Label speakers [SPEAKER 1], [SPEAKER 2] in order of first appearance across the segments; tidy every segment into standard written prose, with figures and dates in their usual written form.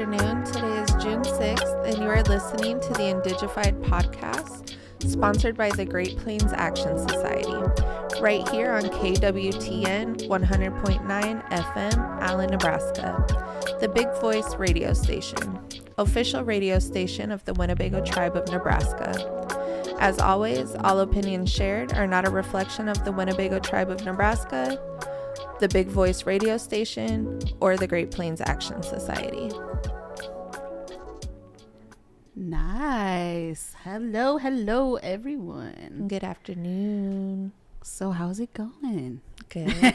[SPEAKER 1] afternoon. Today is June 6th, and you are listening to the Indigified podcast, sponsored by the Great Plains Action Society, right here on KWTN 100.9 FM, Allen, Nebraska, the Big Voice radio station, official radio station of the Winnebago Tribe of Nebraska. As always, all opinions shared are not a reflection of the Winnebago Tribe of Nebraska, the Big Voice radio station, or the Great Plains Action Society.
[SPEAKER 2] Nice. Hello, everyone.
[SPEAKER 1] Good afternoon.
[SPEAKER 2] So how's it going?
[SPEAKER 1] Good.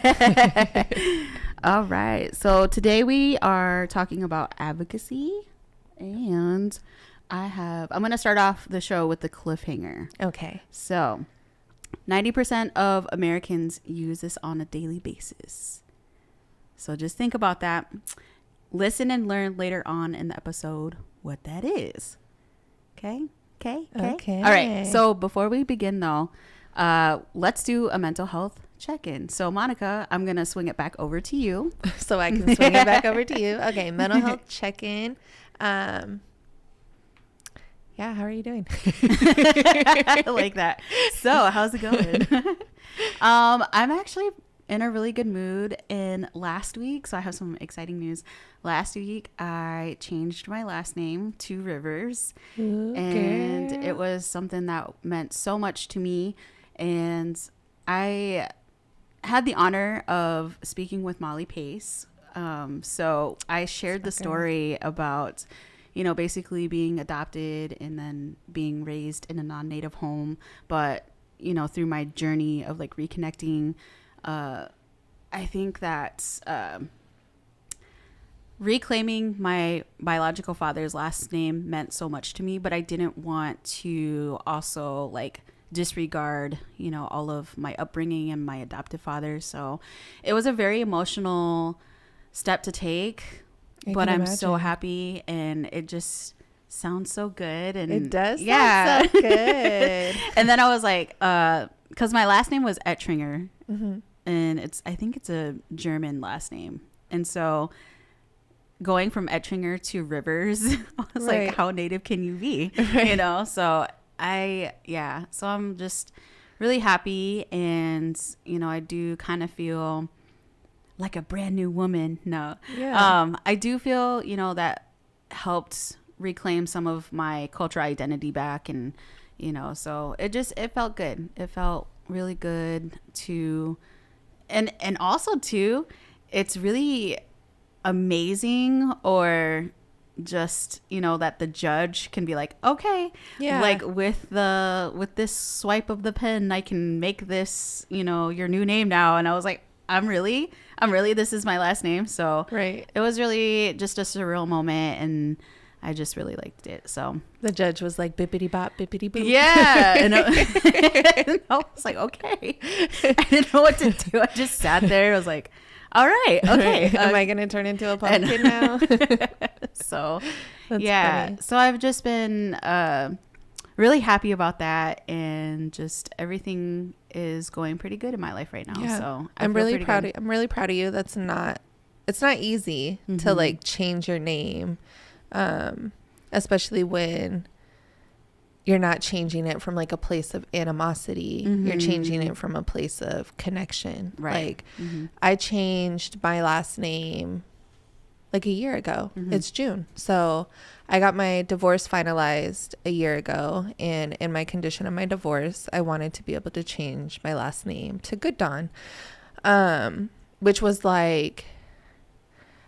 [SPEAKER 2] All right. So today we are talking about advocacy, and I'm going to start off the show with the cliffhanger.
[SPEAKER 1] Okay.
[SPEAKER 2] So 90% of Americans use this on a daily basis. So just think about that. Listen and learn later on in the episode what that is. Okay. All right. So before we begin, though, let's do a mental health check-in. So Monica, I'm going to swing it back over to you.
[SPEAKER 1] So I can swing it back over to you. Okay. Mental health check-in. Yeah, how are you doing?
[SPEAKER 2] I like that. So, how's it going? I'm actually in a really good mood. In last week, so I have some exciting news. Last week, I changed my last name to Rivers.
[SPEAKER 1] Ooh,
[SPEAKER 2] and
[SPEAKER 1] girl.
[SPEAKER 2] it was something that meant so much to me. And I had the honor of speaking with Molly Pace. So I shared the story about, basically being adopted and then being raised in a non-native home. But, through my journey of like reconnecting, I think that reclaiming my biological father's last name meant so much to me, but I didn't want to also like disregard, all of my upbringing and my adoptive father. So it was a very emotional step to take. But I'm so happy, and it just sounds so good. And
[SPEAKER 1] it does sound so good.
[SPEAKER 2] And then I was like, because my last name was Ettringer, and I think it's a German last name. And so going from Ettringer to Rivers, I was like, how native can you be?
[SPEAKER 1] Right.
[SPEAKER 2] So so I'm just really happy. And, I do kind of feel like a brand new woman. No.
[SPEAKER 1] Yeah.
[SPEAKER 2] I do feel, that helped reclaim some of my cultural identity back. And, so it felt good. It felt really good and also too, it's really amazing or just, that the judge can be like, okay, like with this swipe of the pen, I can make this, your new name now. And I was like, I'm really, this is my last name. So
[SPEAKER 1] right.
[SPEAKER 2] It was really just a surreal moment, and I just really liked it. So
[SPEAKER 1] the judge was like, bippity bop, bippity boop.
[SPEAKER 2] Yeah. And I was like, okay. I didn't know what to do. I just sat there. I was like, all right. Okay.
[SPEAKER 1] Am I going to turn into a pumpkin now?
[SPEAKER 2] So
[SPEAKER 1] That's funny.
[SPEAKER 2] So I've just been really happy about that, and just everything is going pretty good in my life right now. Yeah. So
[SPEAKER 1] I'm really proud of you. It's not easy to like change your name, especially when you're not changing it from like a place of animosity. You're changing it from a place of connection. Right. Like I changed my last name like a year ago. It's June. So I got my divorce finalized a year ago, and in my condition of my divorce, I wanted to be able to change my last name to Good Dawn, which was like,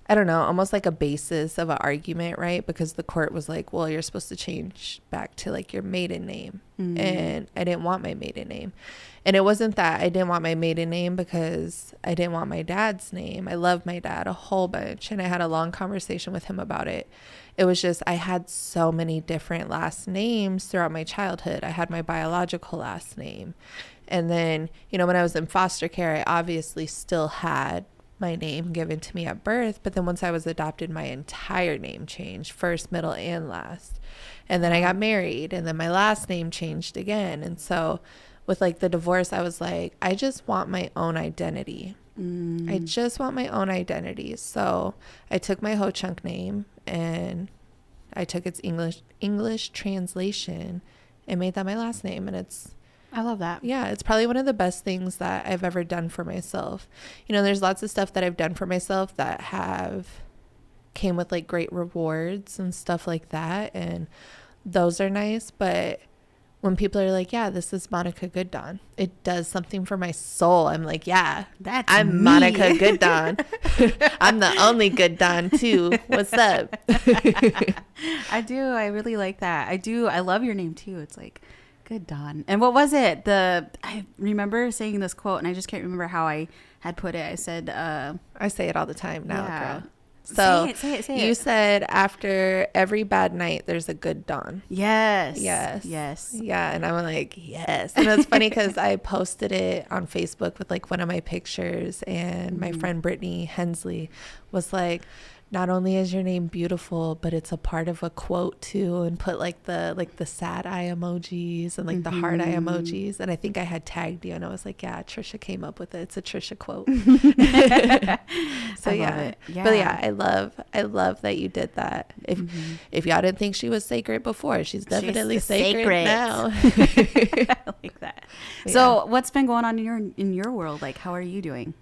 [SPEAKER 1] I don't know, almost like a basis of an argument, right? Because the court was like, well, you're supposed to change back to like your maiden name. And I didn't want my maiden name. And it wasn't that I didn't want my maiden name because I didn't want my dad's name. I love my dad a whole bunch, and I had a long conversation with him about it. It was just I had so many different last names throughout my childhood. I had my biological last name. And then, when I was in foster care, I obviously still had my name given to me at birth. But then once I was adopted, my entire name changed, first, middle, and last. And then I got married, and then my last name changed again. And so with like the divorce, I was like, I just want my own identity. I just want my own identity. So I took my Ho Chunk name and I took its English translation and made that my last name. And
[SPEAKER 2] I love that.
[SPEAKER 1] Yeah, it's probably one of the best things that I've ever done for myself. You know, there's lots of stuff that I've done for myself that came with like great rewards and stuff like that. And those are nice. But when people are like, yeah, this is Monica Gooddon, it does something for my soul. I'm like, yeah, I'm me. Monica Gooddon. I'm the only Gooddon too. What's up?
[SPEAKER 2] I do. I really like that. I do. I love your name too. It's like Gooddon. And what was it? I remember saying this quote and I just can't remember how I had put it. I said,
[SPEAKER 1] I say it all the time now, girl.
[SPEAKER 2] So say it.
[SPEAKER 1] You said after every bad night, there's a good dawn.
[SPEAKER 2] Yes.
[SPEAKER 1] Yeah. And I'm like, yes. And it's funny because I posted it on Facebook with like one of my pictures, and my friend Brittany Hensley was like, not only is your name beautiful, but it's a part of a quote too, and put like the sad eye emojis and like the heart eye emojis. And I think I had tagged you, and I was like, yeah, Trisha came up with it. It's a Trisha quote. So yeah. But yeah, I love that you did that. If y'all didn't think she was sacred before, she's definitely sacred now.
[SPEAKER 2] I like that. Yeah. So what's been going on in your world? Like, how are you doing?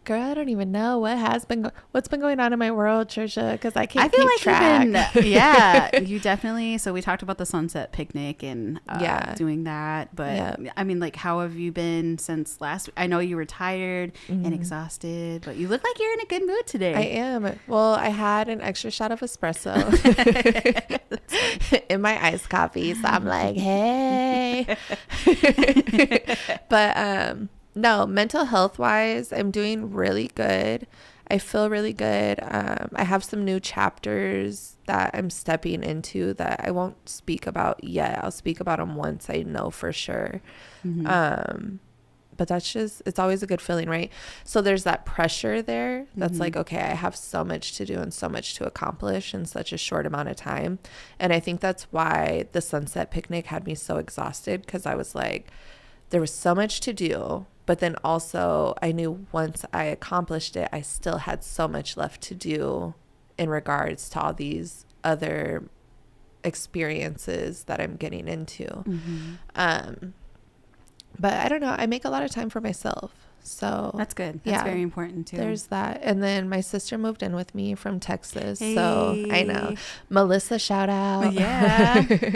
[SPEAKER 1] Girl, I don't even know what's been going on in my world, Trisha, because I can't
[SPEAKER 2] keep
[SPEAKER 1] track.
[SPEAKER 2] Yeah, you definitely. So we talked about the sunset picnic and doing that. But I mean, like, how have you been since last? I know you were tired and exhausted, but you look like you're in a good mood today.
[SPEAKER 1] I am. Well, I had an extra shot of espresso in my iced coffee, so I'm like, hey. But no, mental health wise, I'm doing really good. I feel really good. I have some new chapters that I'm stepping into that I won't speak about yet. I'll speak about them once I know for sure. But that's just, it's always a good feeling, right? So there's that pressure there that's like, okay, I have so much to do and so much to accomplish in such a short amount of time. And I think that's why the sunset picnic had me so exhausted, because I was like, there was so much to do. But then also I knew once I accomplished it, I still had so much left to do in regards to all these other experiences that I'm getting into. But I don't know. I make a lot of time for myself. So
[SPEAKER 2] that's good. That's very important too.
[SPEAKER 1] There's that. And then my sister moved in with me from Texas. Hey. So I know. Melissa, shout out.
[SPEAKER 2] Yeah.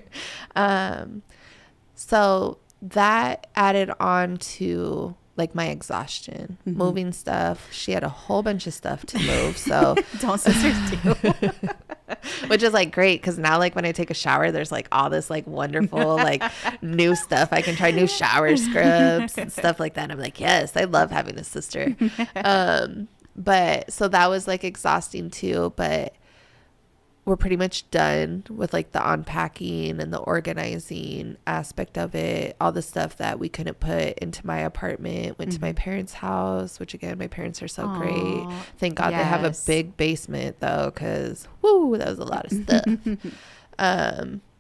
[SPEAKER 1] So that added on to like my exhaustion, moving stuff. She had a whole bunch of stuff to move. So
[SPEAKER 2] don't sisters do.
[SPEAKER 1] Which is like great, because now like when I take a shower, there's like all this like wonderful like new stuff. I can try new shower scrubs and stuff like that. I'm like, yes, I love having a sister. But so that was like exhausting too. But we're pretty much done with like the unpacking and the organizing aspect of it. All the stuff that we couldn't put into my apartment went to my parents' house, which again, my parents are so great. Thank God they have a big basement though, because whoo, that was a lot of stuff.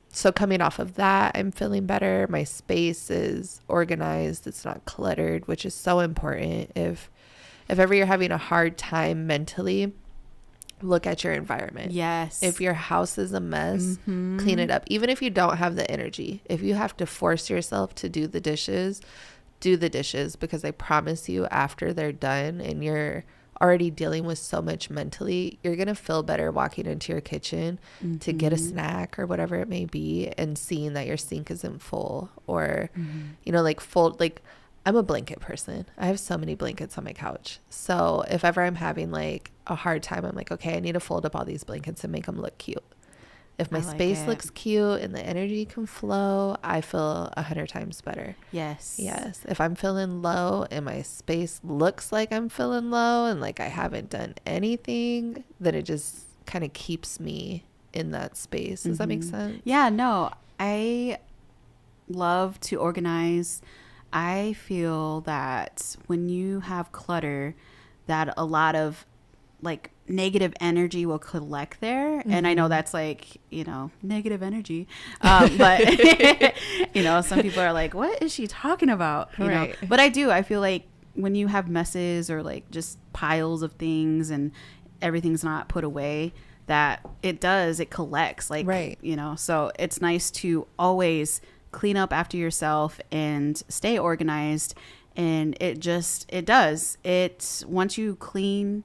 [SPEAKER 1] So coming off of that, I'm feeling better. My space is organized. It's not cluttered, which is so important. If ever you're having a hard time mentally, look at your environment.
[SPEAKER 2] Yes.
[SPEAKER 1] If your house is a mess, clean it up. Even if you don't have the energy, if you have to force yourself to do the dishes, because I promise you, after they're done and you're already dealing with so much mentally, you're going to feel better walking into your kitchen to get a snack or whatever it may be, and seeing that your sink isn't full, or, you know, like fold, like, I'm a blanket person. I have so many blankets on my couch. So if ever I'm having like a hard time, I'm like, okay, I need to fold up all these blankets and make them look cute. If my space looks cute and the energy can flow, I feel 100 times better.
[SPEAKER 2] Yes.
[SPEAKER 1] If I'm feeling low and my space looks like I'm feeling low and like I haven't done anything, then it just kind of keeps me in that space. Does that make sense?
[SPEAKER 2] Yeah, no, I love to organize. I feel that when you have clutter, that a lot of like negative energy will collect there. And I know that's like, you know, negative energy. But, you know, some people are like, what is she talking about? You know? But I feel like when you have messes or like just piles of things and everything's not put away, that it collects, like,
[SPEAKER 1] right.
[SPEAKER 2] you know, so it's nice to always clean up after yourself and stay organized. And it does. Once you clean,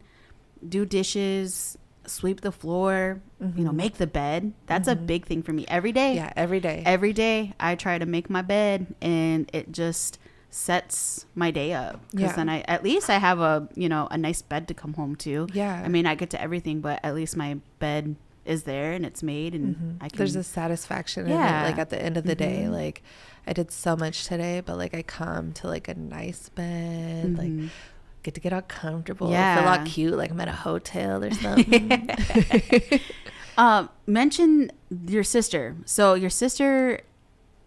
[SPEAKER 2] do dishes, sweep the floor, you know, make the bed. That's a big thing for me every day.
[SPEAKER 1] Yeah, every day.
[SPEAKER 2] Every day I try to make my bed, and it just sets my day up, because then at least I have a nice bed to come home to.
[SPEAKER 1] Yeah,
[SPEAKER 2] I mean, I get to everything, but at least my bed is there and it's made, and I can,
[SPEAKER 1] there's a satisfaction in it, like at the end of the day. Like, I did so much today, but like I come to like a nice bed, like get to get all comfortable, feel all cute, like I'm at a hotel or something.
[SPEAKER 2] Mention your sister. So your sister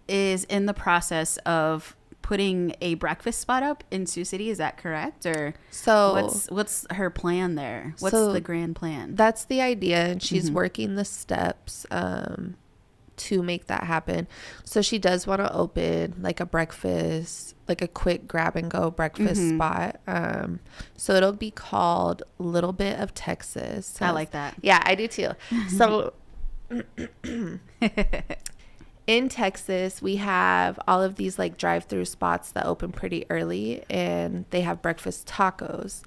[SPEAKER 2] is in the process of putting a breakfast spot up in Sioux City. Is that correct? Or
[SPEAKER 1] so
[SPEAKER 2] what's her plan there? What's the grand plan?
[SPEAKER 1] That's the idea, and she's working the steps to make that happen. So she does want to open like a breakfast, like a quick grab and go breakfast spot. So it'll be called Little Bit of Texas. So
[SPEAKER 2] I like that.
[SPEAKER 1] Yeah, I do too. So in Texas, we have all of these like drive-through spots that open pretty early, and they have breakfast tacos.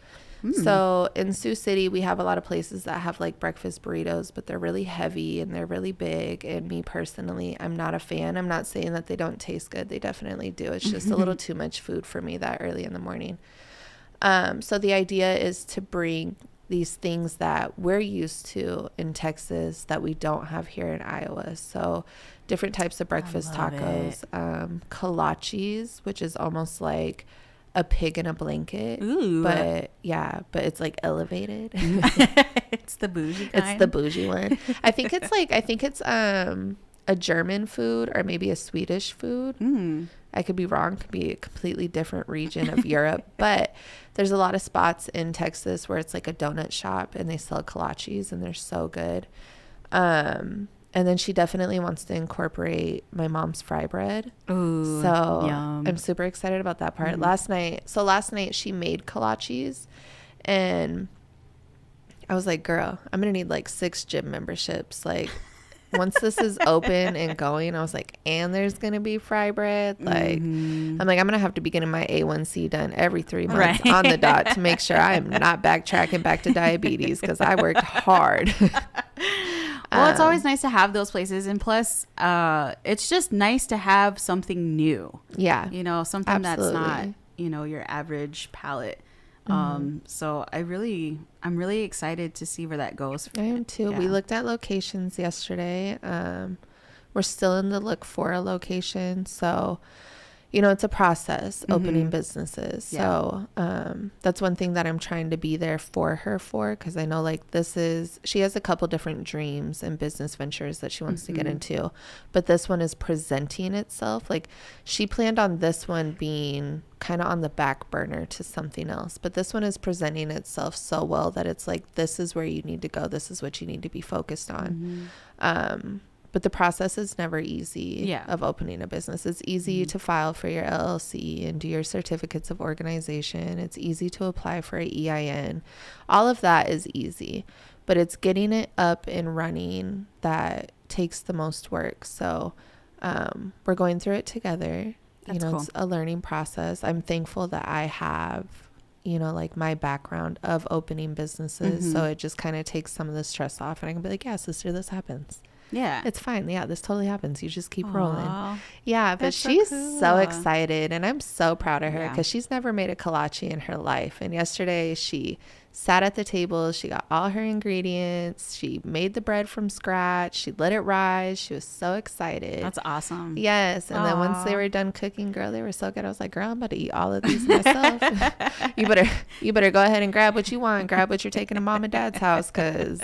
[SPEAKER 1] So in Sioux City, we have a lot of places that have like breakfast burritos, but they're really heavy and they're really big. And me personally, I'm not a fan. I'm not saying that they don't taste good. They definitely do. It's just a little too much food for me that early in the morning. So the idea is to bring these things that we're used to in Texas that we don't have here in Iowa. So different types of breakfast tacos, kolaches, which is almost like a pig in a blanket.
[SPEAKER 2] Ooh.
[SPEAKER 1] But it's like elevated.
[SPEAKER 2] It's the bougie kind.
[SPEAKER 1] It's the bougie one. I think it's a German food or maybe a Swedish food. I could be wrong. Could be a completely different region of Europe. But there's a lot of spots in Texas where it's like a donut shop and they sell kolaches, and they're so good. And then she definitely wants to incorporate my mom's fry bread.
[SPEAKER 2] Ooh,
[SPEAKER 1] so
[SPEAKER 2] yum.
[SPEAKER 1] I'm super excited about that part. Last night she made kolaches, and I was like, girl, I'm going to need like 6 gym memberships. Like, once this is open and going, I was like, and there's going to be fry bread. Like, I'm like, I'm going to have to be getting my A1C done every 3 months on the dot to make sure I am not backtracking back to diabetes, because I worked hard.
[SPEAKER 2] Well, it's always nice to have those places. And plus, it's just nice to have something new.
[SPEAKER 1] Yeah.
[SPEAKER 2] You know, something
[SPEAKER 1] Absolutely.
[SPEAKER 2] that's not, your average palate. So I'm really excited to see where that goes.
[SPEAKER 1] I am too. Yeah. We looked at locations yesterday. We're still in the look for a location. So, it's a process opening businesses. Yeah. So that's one thing that I'm trying to be there for her for, because I know like she has a couple different dreams and business ventures that she wants to get into, but this one is presenting itself. Like, she planned on this one being kind of on the back burner to something else, but this one is presenting itself so well that it's like, this is where you need to go. This is what you need to be focused on. But the process is never easy of opening a business. It's easy to file for your LLC and do your certificates of organization. It's easy to apply for an EIN. All of that is easy, but it's getting it up and running that takes the most work. So we're going through it together.
[SPEAKER 2] That's cool.
[SPEAKER 1] It's a learning process. I'm thankful that I have, like my background of opening businesses. So it just kind of takes some of the stress off, and I can be like, yeah, sister, this happens.
[SPEAKER 2] Yeah.
[SPEAKER 1] It's fine. Yeah, this totally happens. You just keep rolling. Yeah, but
[SPEAKER 2] That's
[SPEAKER 1] she's
[SPEAKER 2] so
[SPEAKER 1] excited, and I'm so proud of her because she's never made a kolache in her life. And yesterday she sat at the table. She got all her ingredients. She made the bread from scratch. She let it rise. She was so excited.
[SPEAKER 2] That's awesome.
[SPEAKER 1] Yes. And then once they were done cooking, girl, they were so good. I was like, girl, I'm about to eat all of these myself. You better go ahead and grab what you want. Grab what you're taking to mom and dad's house, because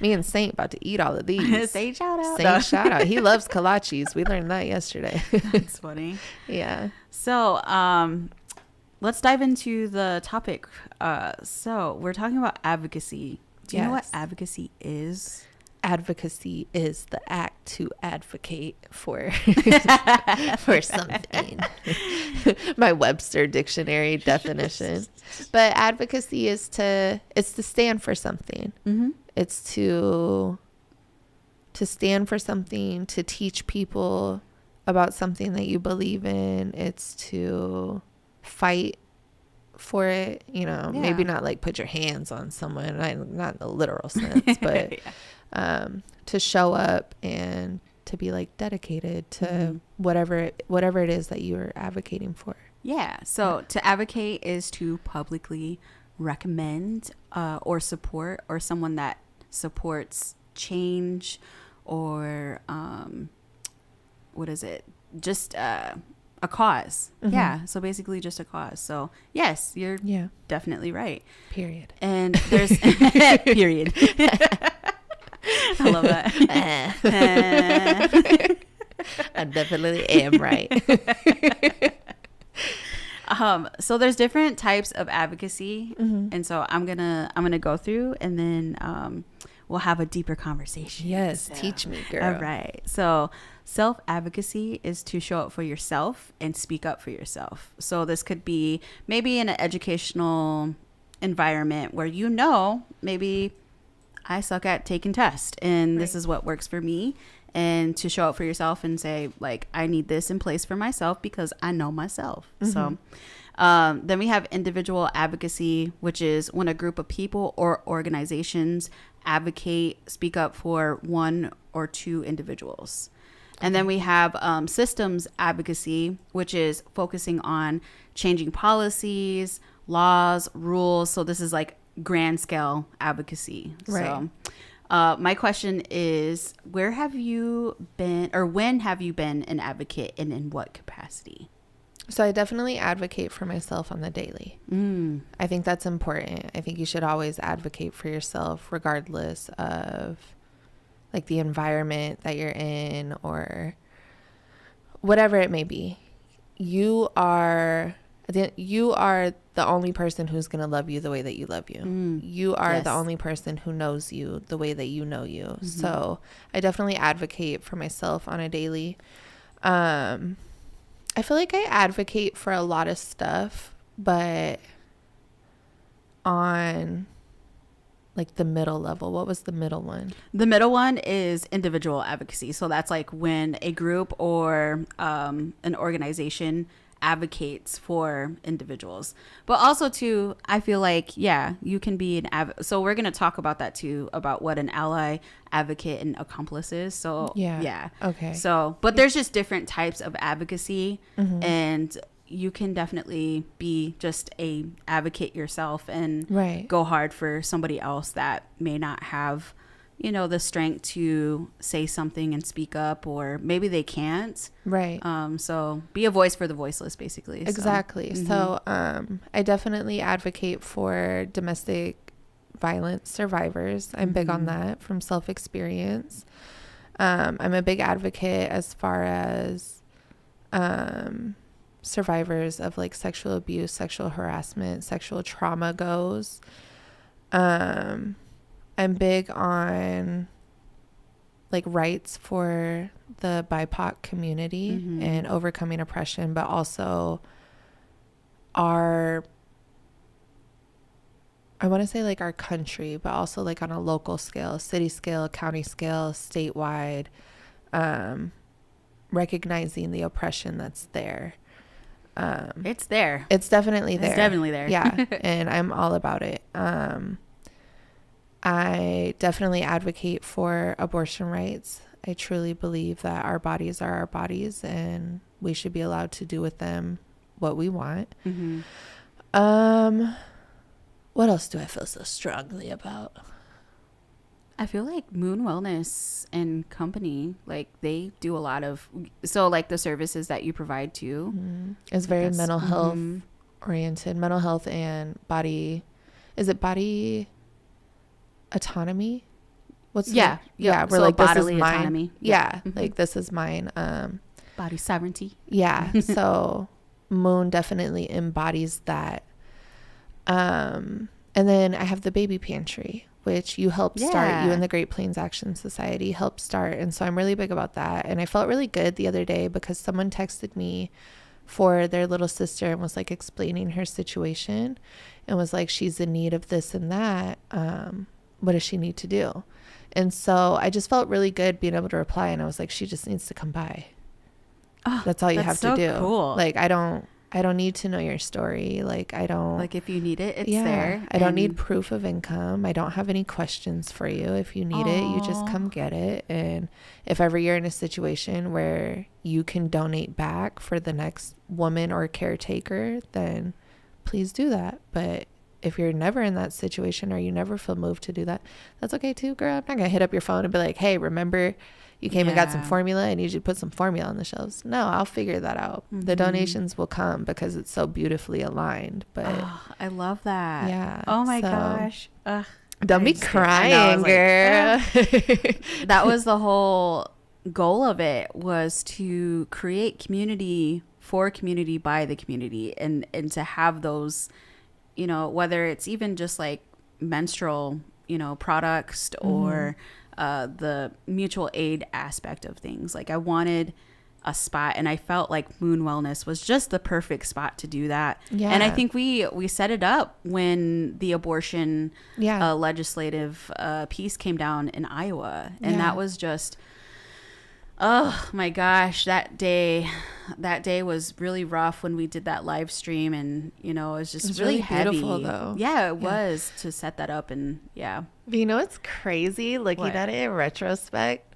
[SPEAKER 1] me and Saint about to eat all of these.
[SPEAKER 2] Saint shout out.
[SPEAKER 1] Saint shout out. He loves kolaches. We learned that yesterday.
[SPEAKER 2] That's funny.
[SPEAKER 1] Yeah.
[SPEAKER 2] So let's dive into the topic. So we're talking about advocacy. Do you know what advocacy is?
[SPEAKER 1] advocacy is the act to advocate for for something. My Webster dictionary definition. But advocacy is to stand for something.
[SPEAKER 2] Mm-hmm.
[SPEAKER 1] It's to stand for something, to teach people about something that you believe in. It's to fight for it, you know. Maybe not like put your hands on someone, not in the literal sense, but to show up and to be like dedicated to whatever it is that you're advocating for.
[SPEAKER 2] So to advocate is to publicly recommend or support, or someone that supports change, or what is it, just a cause. So basically just a cause. So yes, you're definitely right.
[SPEAKER 1] Period.
[SPEAKER 2] And there's period. I love that.
[SPEAKER 1] I definitely am right.
[SPEAKER 2] So there's different types of advocacy, and so I'm gonna go through, and then we'll have a deeper conversation.
[SPEAKER 1] Yes, teach me, girl.
[SPEAKER 2] All right. So self-advocacy is to show up for yourself and speak up for yourself. So this could be maybe in an educational environment where, you know, maybe I suck at taking tests, and this is what works for me. And to show up for yourself and say, like, I need this in place for myself because I know myself. So then we have individual advocacy, which is when a group of people or organizations advocate, speak up for one or two individuals. And then we have systems advocacy, which is focusing on changing policies, laws, rules. So this is like grand scale advocacy.
[SPEAKER 1] Right.
[SPEAKER 2] So my question is, where have you been, or when have you been an advocate, and in what capacity?
[SPEAKER 1] So I definitely advocate for myself on the daily. I think that's important. I think you should always advocate for yourself regardless of like the environment that you're in or whatever it may be. You are the only person who's going to love you the way that you love you. You are the only person who knows you the way that you know you. So I definitely advocate for myself on a daily. I feel like I advocate for a lot of stuff, but on like the middle level. What was the middle one?
[SPEAKER 2] The middle one is individual advocacy. So that's like when a group or an organization advocates for individuals. But also too, I feel like, you can be an so we're going to talk about that too, about what an ally, advocate, and accomplice is. So
[SPEAKER 1] Okay.
[SPEAKER 2] So, but there's just different types of advocacy, and you can definitely be just a advocate yourself and go hard for somebody else that may not have, you know, the strength to say something and speak up, or maybe they can't.
[SPEAKER 1] Right.
[SPEAKER 2] So be a voice for the voiceless, basically.
[SPEAKER 1] Exactly. So I definitely advocate for domestic violence survivors. I'm big on that from self-experience. I'm a big advocate as far as survivors of like sexual abuse, sexual harassment, sexual trauma goes. I'm big on like rights for the BIPOC community and overcoming oppression, but also I want to say like our country, but also like on a local scale, city scale, county scale, statewide, recognizing the oppression that's there.
[SPEAKER 2] It's there.
[SPEAKER 1] It's definitely there.
[SPEAKER 2] It's definitely there.
[SPEAKER 1] Yeah. And I'm all about it. I definitely advocate for abortion rights. I truly believe that our bodies are our bodies and we should be allowed to do with them what we want. What else do I feel so strongly about?
[SPEAKER 2] I feel like Moon Wellness and Company, like they do a lot of, so like the services that you provide too.
[SPEAKER 1] It's very mental health oriented, mental health and body. Is it body autonomy? What's
[SPEAKER 2] we're
[SPEAKER 1] so
[SPEAKER 2] like
[SPEAKER 1] this
[SPEAKER 2] bodily
[SPEAKER 1] is mine.
[SPEAKER 2] autonomy.
[SPEAKER 1] Like this is mine.
[SPEAKER 2] Body sovereignty.
[SPEAKER 1] So Moon definitely embodies that. And then I have the baby pantry, which you helped start. You and the Great Plains Action Society helped start. And so I'm really big about that. And I felt really good the other day because someone texted me for their little sister and was like explaining her situation and was like, she's in need of this and that. What does she need to do? And so I just felt really good being able to reply. And I was like, she just needs to come by. Oh, that's all you have to do. Cool. Like, I don't need to know your story. Like, I don't,
[SPEAKER 2] like, if you need it, it's there.
[SPEAKER 1] I don't need proof of income. I don't have any questions for you. If you need it, you just come get it. And if ever you're in a situation where you can donate back for the next woman or caretaker, then please do that. But if you're never in that situation or you never feel moved to do that, that's okay too, girl. I'm not gonna hit up your phone and be like, hey, remember you came and got some formula. I need you to put some formula on the shelves. No, I'll figure that out. The donations will come because it's so beautifully aligned. But
[SPEAKER 2] I love that.
[SPEAKER 1] Yeah.
[SPEAKER 2] Oh my gosh.
[SPEAKER 1] Don't be crying, girl.
[SPEAKER 2] That was the whole goal of it, was to create community for community by the community, and to have those, you know, whether it's even just like menstrual, you know, products or the mutual aid aspect of things. Like, I wanted a spot, and I felt like Moon Wellness was just the perfect spot to do that. Yeah. And I think we set it up when the abortion legislative piece came down in Iowa, and that was just, oh my gosh, that day was really rough when we did that live stream, and you know, it was just really heavy. Beautiful, though. Yeah, it was, to set that up. And
[SPEAKER 1] but you know, it's crazy looking at it in retrospect.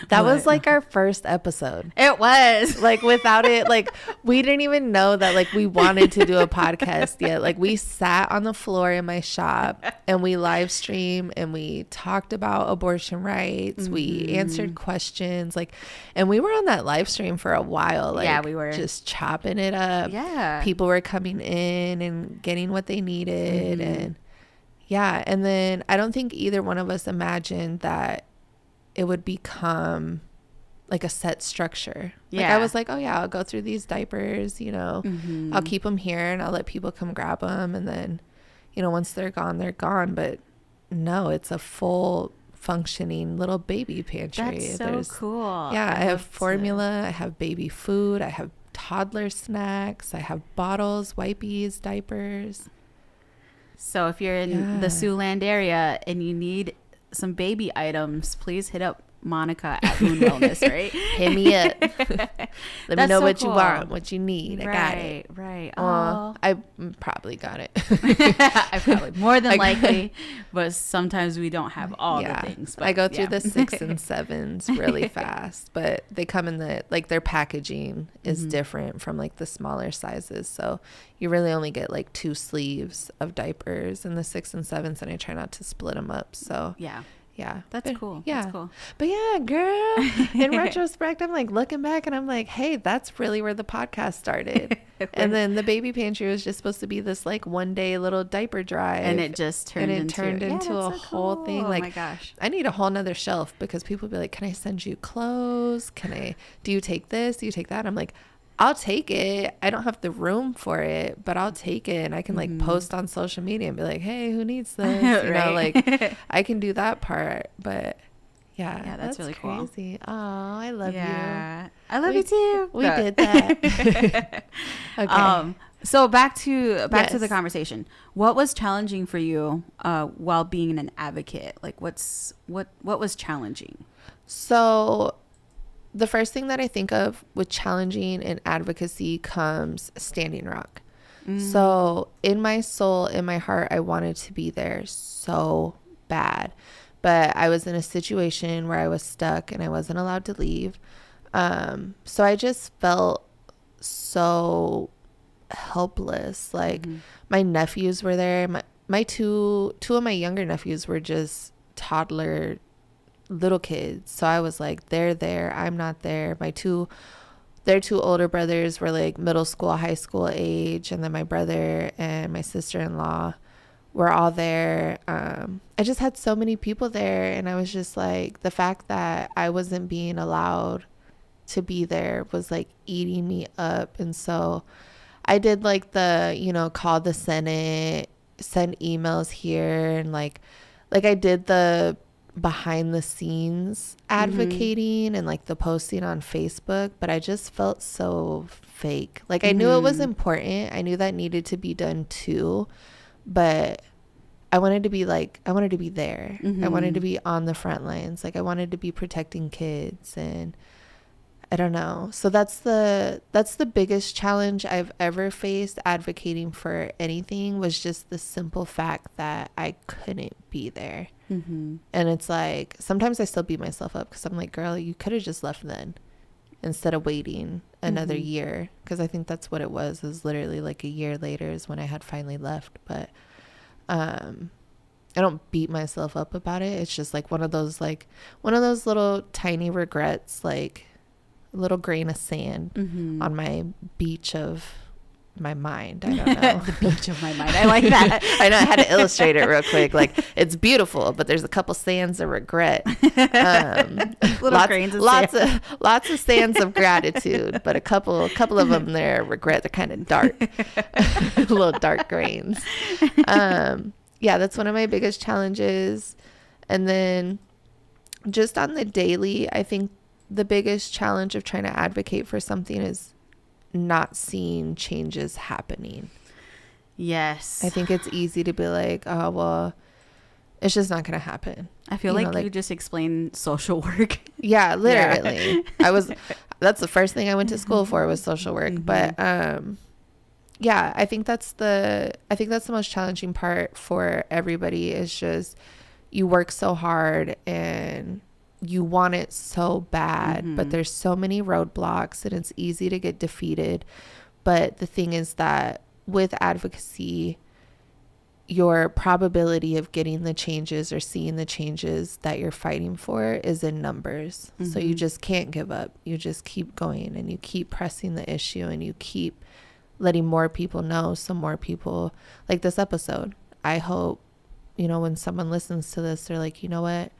[SPEAKER 1] That was like our first episode.
[SPEAKER 2] It was.
[SPEAKER 1] Like, without it, like, we didn't even know that, like, we wanted to do a podcast yet. Like, we sat on the floor in my shop and we live streamed and we talked about abortion rights. We answered questions, like, and we were on that live stream for a while. Like, we were just chopping it up. Yeah. People were coming in and getting what they needed. And and then I don't think either one of us imagined that it would become like a set structure. Like, I was like, oh yeah, I'll go through these diapers, you know, I'll keep them here and I'll let people come grab them. And then, you know, once they're gone, they're gone. But no, it's a full functioning little baby pantry.
[SPEAKER 2] That's so cool.
[SPEAKER 1] Yeah. I have formula. I have baby food. I have toddler snacks. I have bottles, wipies, diapers.
[SPEAKER 2] So if you're in the Siouxland area and you need some baby items, please hit up Monica at Moon Wellness, right?
[SPEAKER 1] Hit me up. Let me know what you want, what you need. I got it.
[SPEAKER 2] Right.
[SPEAKER 1] I probably got it.
[SPEAKER 2] I probably, more than likely, but sometimes we don't have all the things. But
[SPEAKER 1] I go through the 6 and 7s really fast, but they come in the, like, their packaging is different from like the smaller sizes. So you really only get like 2 sleeves of diapers in the 6 and 7s, and I try not to split them up. So
[SPEAKER 2] that's cool.
[SPEAKER 1] That's cool. But yeah, girl, in retrospect, I'm like looking back and I'm like, hey, that's really where the podcast started. And then the baby pantry was just supposed to be this like one day little diaper drive,
[SPEAKER 2] and it just turned into
[SPEAKER 1] a whole thing. Like,
[SPEAKER 2] oh my gosh,
[SPEAKER 1] I need a whole nother shelf, because people be like, can I send you clothes? Do you take this? Do you take that? I'm like, I'll take it. I don't have the room for it, but I'll take it. And I can like post on social media and be like, hey, who needs this? You know, like, I can do that part. But that's really crazy. Cool. Oh, I love you.
[SPEAKER 2] I love you too.
[SPEAKER 1] We did that.
[SPEAKER 2] Okay. So back to the conversation. What was challenging for you while being an advocate? Like, what was challenging?
[SPEAKER 1] So the first thing that I think of with challenging in advocacy comes Standing Rock. So in my soul, in my heart, I wanted to be there so bad. But I was in a situation where I was stuck and I wasn't allowed to leave. So I just felt so helpless. Like, my nephews were there. My two of my younger nephews were just toddler little kids. So I was like, they're there, I'm not there. Their 2 older brothers were like middle school, high school age, and then my brother and my sister-in-law were all there. I just had so many people there, and I was just like, the fact that I wasn't being allowed to be there was like eating me up. And so I did like the, you know, call the Senate, send emails here, and like like I did the behind the scenes advocating and like the posting on Facebook, but I just felt so fake. Like I knew it was important. I knew that needed to be done too, but I wanted to be there. I wanted to be on the front lines. Like I wanted to be protecting kids, and I don't know. So that's the biggest challenge I've ever faced advocating for anything, was just the simple fact that I couldn't be there. And it's like, sometimes I still beat myself up because I'm like, girl, you could have just left then instead of waiting another year. Because I think that's what it was. It was literally like a year later is when I had finally left. But I don't beat myself up about it. It's just like one of those little tiny regrets, like a little grain of sand on my beach of my mind. I don't know.
[SPEAKER 2] The beach of my mind. I like that.
[SPEAKER 1] I know, I had to illustrate it real quick. Like, it's beautiful, but there's a couple sands of regret.
[SPEAKER 2] Grains of sand.
[SPEAKER 1] Lots of sands of gratitude, but a couple of them there regret. They're kind of dark, little dark grains. Yeah, that's one of my biggest challenges. And then just on the daily, I think the biggest challenge of trying to advocate for something is not seeing changes happening.
[SPEAKER 2] Yes.
[SPEAKER 1] I think it's easy to be like, oh, well, it's just not going to happen.
[SPEAKER 2] I feel like you just explained social work.
[SPEAKER 1] Yeah, literally. Yeah. That's the first thing I went to school for, was social work. But yeah, I think that's the most challenging part for everybody, is just you work so hard and you want it so bad, but there's so many roadblocks and it's easy to get defeated. But the thing is that with advocacy, your probability of getting the changes or seeing the changes that you're fighting for is in numbers. So you just can't give up. You just keep going and you keep pressing the issue and you keep letting more people know. So more people, like this episode, I hope, when someone listens to this, they're like, you know what?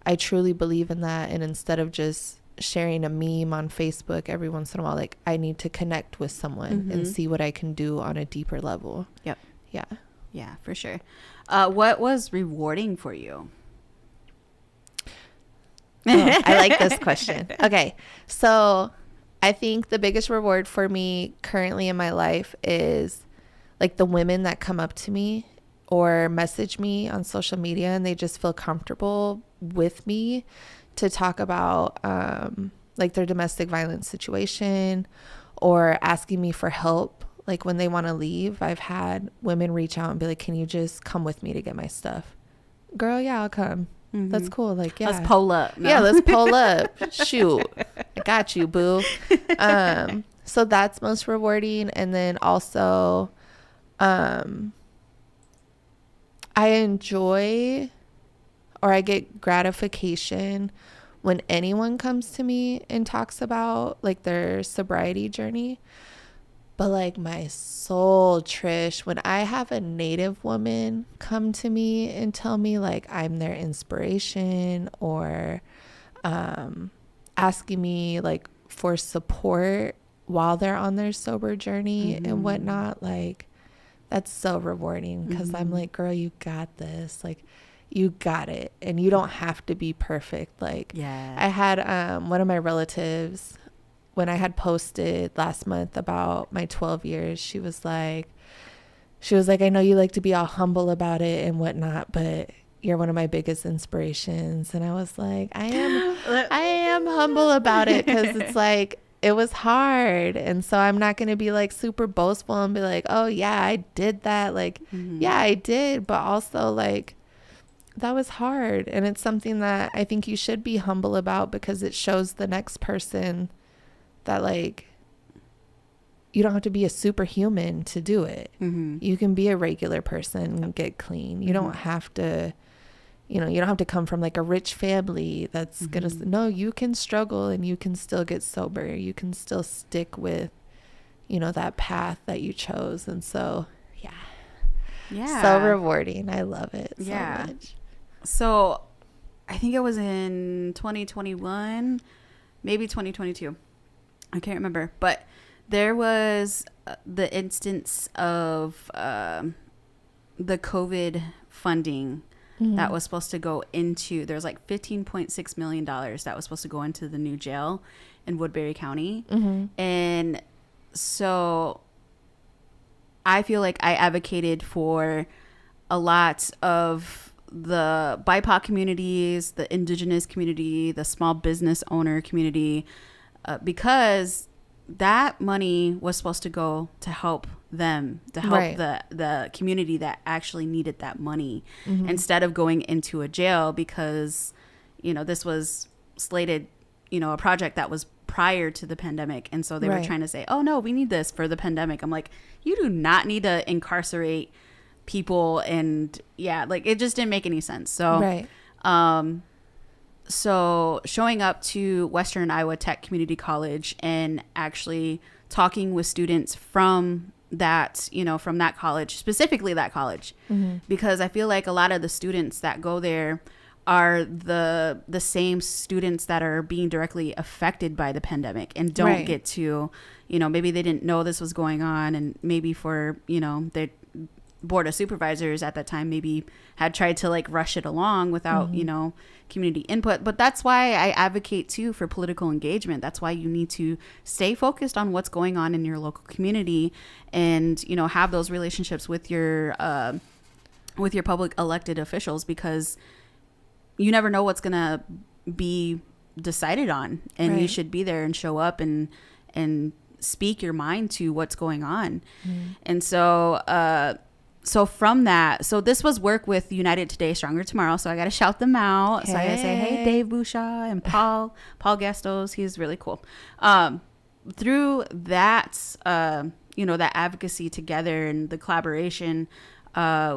[SPEAKER 1] I truly believe in that. And instead of just sharing a meme on Facebook every once in a while, like, I need to connect with someone and see what I can do on a deeper level.
[SPEAKER 2] Yep.
[SPEAKER 1] Yeah.
[SPEAKER 2] Yeah, for sure. What was rewarding for you?
[SPEAKER 1] I like this question. Okay. So I think the biggest reward for me currently in my life is like the women that come up to me or message me on social media and they just feel comfortable with me to talk about like their domestic violence situation or asking me for help. Like when they want to leave, I've had women reach out and be like, can you just come with me to get my stuff? Girl, yeah, I'll come. That's cool. Like, yeah.
[SPEAKER 2] Let's pull up. No.
[SPEAKER 1] Yeah, let's pull up. Shoot. I got you, boo. So that's most rewarding. And then also, I enjoy, or I get gratification when anyone comes to me and talks about like their sobriety journey. But like my soul, Trish, when I have a Native woman come to me and tell me like I'm their inspiration, or asking me like for support while they're on their sober journey and whatnot, like that's so rewarding, because I'm like, girl, you got this. Like, you got it. And you don't have to be perfect. Like,
[SPEAKER 2] yeah.
[SPEAKER 1] I had one of my relatives, when I had posted last month about my 12 years, she was like, I know you like to be all humble about it and whatnot, but you're one of my biggest inspirations. And I was like, I am humble about it, because it's like, it was hard. And so I'm not going to be like super boastful and be like, oh yeah, I did that. Like, yeah, I did. But also like, that was hard. And it's something that I think you should be humble about, because it shows the next person that like, you don't have to be a superhuman to do it. You can be a regular person and get clean. You don't have to, you don't have to come from like a rich family that's gonna, no, you can struggle and you can still get sober. You can still stick with, that path that you chose. And so, yeah, so rewarding. I love it so much.
[SPEAKER 2] So I think it was in 2021, maybe 2022. I can't remember, but there was the instance of the COVID funding that was supposed to go into, there's like $15.6 million that was supposed to go into the new jail in Woodbury County. And so I feel like I advocated for a lot of the BIPOC communities, the indigenous community, the small business owner community, because that money was supposed to go to help them, to help the community that actually needed that money, instead of going into a jail, because, you know, this was slated, you know, a project that was prior to the pandemic. And so they were trying to say, oh no, we need this for the pandemic. I'm like, you do not need to incarcerate people. And yeah, like it just didn't make any sense. So, so showing up to Western Iowa Tech Community College and actually talking with students from that, you know, from that college, specifically that college, because I feel like a lot of the students that go there are the same students that are being directly affected by the pandemic and don't get to, you know, maybe they didn't know this was going on, and maybe for, you know, the board of supervisors at that time maybe had tried to like rush it along without, you know, community input. But that's why I advocate too for political engagement. That's why you need to stay focused on what's going on in your local community, and, you know, have those relationships with your public elected officials, because you never know what's gonna be decided on, and you should be there and show up and speak your mind to what's going on. And so so from that, so this was work with United Today, Stronger Tomorrow. So I got to shout them out. So I got to say, hey, Dave Bouchard and Paul Gastos. He's really cool. Through that, you know, that advocacy together and the collaboration,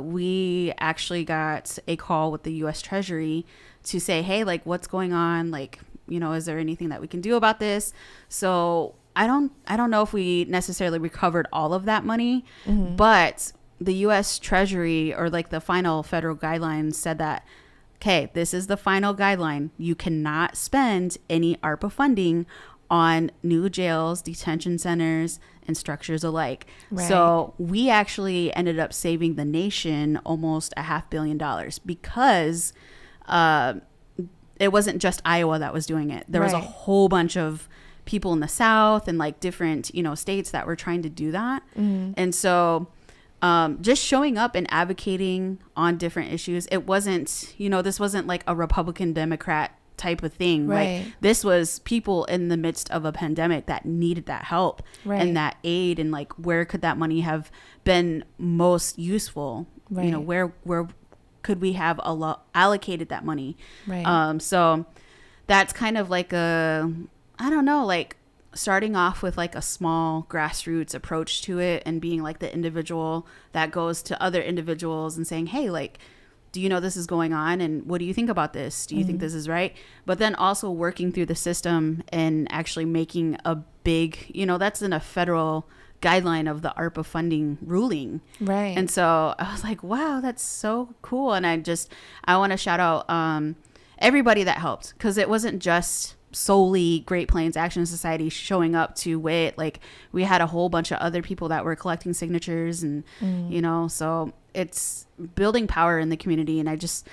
[SPEAKER 2] we actually got a call with the U.S. Treasury to say, hey, like, what's going on? Like, you know, is there anything that we can do about this? So I don't know if we necessarily recovered all of that money, but the U.S. Treasury, or like the final federal guidelines, said that, okay, this is the final guideline. You cannot spend any ARPA funding on new jails, detention centers, and structures alike. So we actually ended up saving the nation almost $500 million, because it wasn't just Iowa that was doing it. There was a whole bunch of people in the South and like different, you know, states that were trying to do that. And so just showing up and advocating on different issues. It wasn't, you know, this wasn't like a Republican Democrat type of thing. Like, this was people in the midst of a pandemic that needed that help and that aid, and like, where could that money have been most useful? You know, where could we have allocated that money? So that's kind of like I don't know, like starting off with like a small grassroots approach to it, and being like the individual that goes to other individuals and saying, hey, like, do you know this is going on, and what do you think about this? Do you think this is right? But then also working through the system and actually making a big, you know, that's in a federal guideline of the ARPA funding ruling. And so I was like, wow, that's so cool. And I want to shout out everybody that helped, because it wasn't just solely Great Plains Action Society showing up to wait. Like, we had a whole bunch of other people that were collecting signatures, and you know, so it's building power in the community. And I just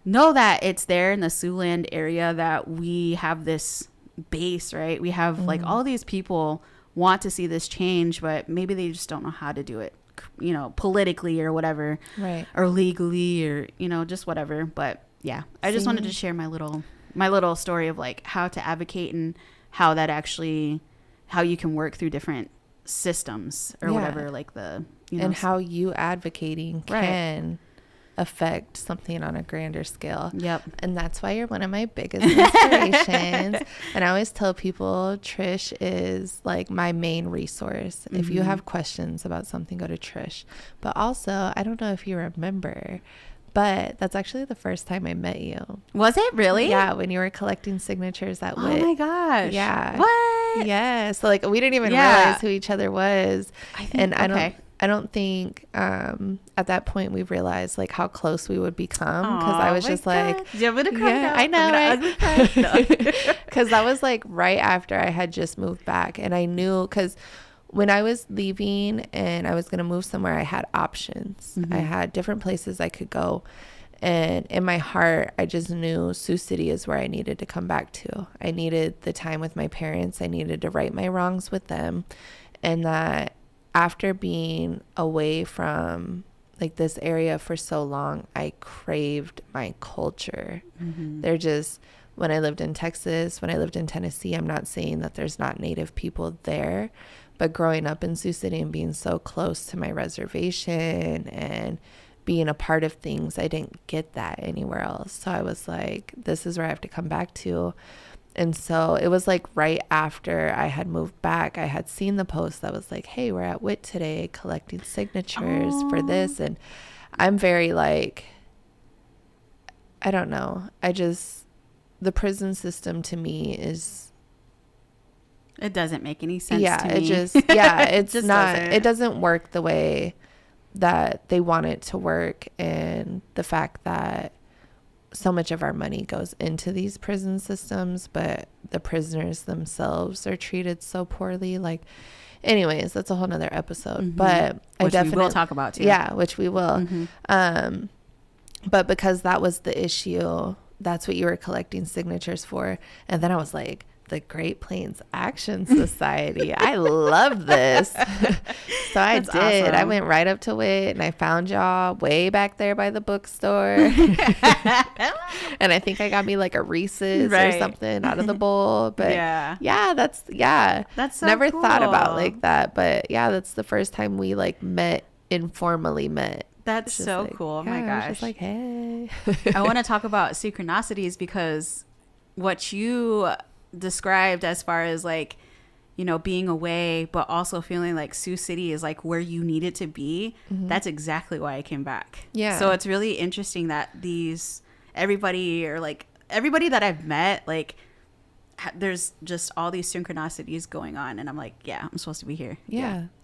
[SPEAKER 2] know that it's there in the Siouxland area that we have this base, right? We have like all these people want to see this change, but maybe they just don't know how to do it, you know, politically or whatever, or legally, or, you know, just whatever. But yeah, I just wanted to share my little story of like how to advocate, and how that actually, how you can work through different systems or whatever, like the, you know,
[SPEAKER 1] and how you advocating can affect something on a grander scale. And that's why you're one of my biggest inspirations. And I always tell people Trish is like my main resource. If you have questions about something, go to Trish. But also, I don't know if you remember, but that's actually the first time I met you.
[SPEAKER 2] Was it really?
[SPEAKER 1] Yeah, when you were collecting signatures at WIT.
[SPEAKER 2] Oh my gosh.
[SPEAKER 1] Yeah.
[SPEAKER 2] What?
[SPEAKER 1] Yeah. So like, we didn't even realize who each other was. I don't think at that point we realized like how close we would become, because I was just like, I know, because that was like right after I had just moved back, and I knew, because when I was leaving and I was going to move somewhere, I had options. I had different places I could go. And in my heart, I just knew Sioux City is where I needed to come back to. I needed the time with my parents. I needed to right my wrongs with them. And that after being away from like this area for so long, I craved my culture. They're just, when I lived in Texas, when I lived in Tennessee, I'm not saying that there's not Native people there, but growing up in Sioux City and being so close to my reservation and being a part of things, I didn't get that anywhere else. So I was like, this is where I have to come back to. And so it was like right after I had moved back, I had seen the post that was like, hey, we're at WIT today collecting signatures for this. And I'm very like, I don't know. The prison system to me is.
[SPEAKER 2] It doesn't make any sense
[SPEAKER 1] Yeah,
[SPEAKER 2] to
[SPEAKER 1] it
[SPEAKER 2] me.
[SPEAKER 1] just, yeah, it's
[SPEAKER 2] just
[SPEAKER 1] not,
[SPEAKER 2] doesn't.
[SPEAKER 1] It doesn't work the way that they want it to work. And the fact that so much of our money goes into these prison systems, but the prisoners themselves are treated so poorly. Like, anyways, that's a whole nother episode, but
[SPEAKER 2] which we will talk about too.
[SPEAKER 1] Yeah, which we will. But because that was the issue, that's what you were collecting signatures for. And then I was like, the Great Plains Action Society. I love this. So I did. Awesome. I went right up to it and I found y'all way back there by the bookstore. And I think I got me like a Reese's or something out of the bowl. But that's
[SPEAKER 2] so
[SPEAKER 1] never
[SPEAKER 2] cool.
[SPEAKER 1] thought about like that. But yeah, that's the first time we like informally met.
[SPEAKER 2] That's so like, cool. Oh my gosh.
[SPEAKER 1] Just like, hey.
[SPEAKER 2] I want to talk about synchronicities because what you described as far as like, you know, being away but also feeling like Sioux City is like where you need it to be, that's exactly why I came back. So it's really interesting that everybody that I've met, like there's just all these synchronicities going on and I'm like, I'm supposed to be here.